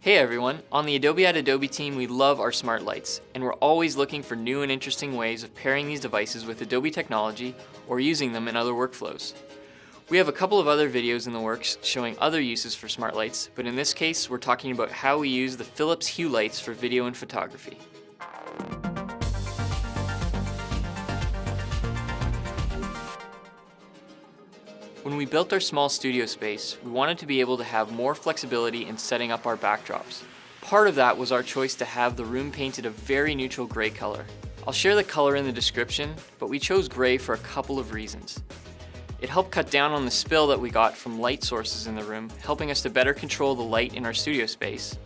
Hey everyone, on the Adobe at Adobe team we love our smart lights, and we're always looking for new and interesting ways of pairing these devices with Adobe technology or using them in other workflows. We have a couple of other videos in the works showing other uses for smart lights, but in this case we're talking about how we use the Philips Hue lights for video and photography. When we built our small studio space, we wanted to be able to have more flexibility in setting up our backdrops. Part of that was our choice to have the room painted a very neutral gray color. I'll share the color in the description, but we chose gray for a couple of reasons. It helped cut down on the spill that we got from light sources in the room, helping us to better control the light in our studio space.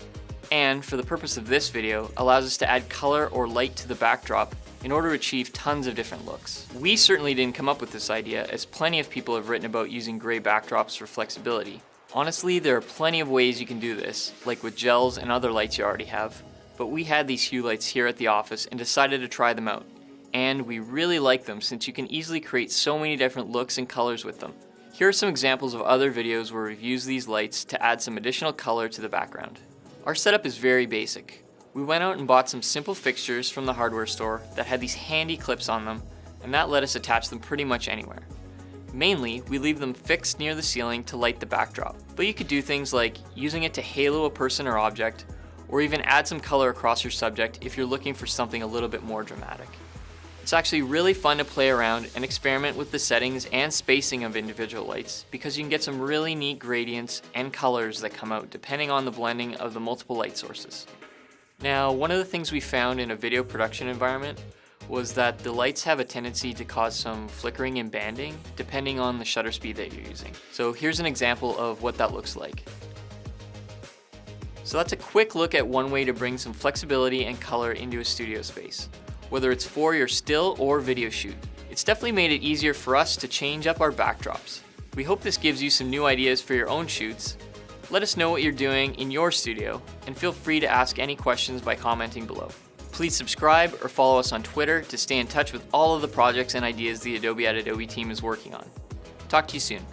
And, for the purpose of this video, allows us to add color or light to the backdrop in order to achieve tons of different looks. We certainly didn't come up with this idea, as plenty of people have written about using gray backdrops for flexibility. Honestly, there are plenty of ways you can do this, like with gels and other lights you already have, but we had these Hue lights here at the office and decided to try them out. And we really like them since you can easily create so many different looks and colors with them. Here are some examples of other videos where we've used these lights to add some additional color to the background. Our setup is very basic. We went out and bought some simple fixtures from the hardware store that had these handy clips on them, and that let us attach them pretty much anywhere. Mainly, we leave them fixed near the ceiling to light the backdrop, but you could do things like using it to halo a person or object, or even add some color across your subject if you're looking for something a little bit more dramatic. It's actually really fun to play around and experiment with the settings and spacing of individual lights because you can get some really neat gradients and colors that come out depending on the blending of the multiple light sources. Now, one of the things we found in a video production environment was that the lights have a tendency to cause some flickering and banding depending on the shutter speed that you're using. So here's an example of what that looks like. So that's a quick look at one way to bring some flexibility and color into a studio space, whether it's for your still or video shoot. It's definitely made it easier for us to change up our backdrops. We hope this gives you some new ideas for your own shoots. Let us know what you're doing in your studio, and feel free to ask any questions by commenting below. Please subscribe or follow us on Twitter to stay in touch with all of the projects and ideas the Adobe at Adobe team is working on. Talk to you soon.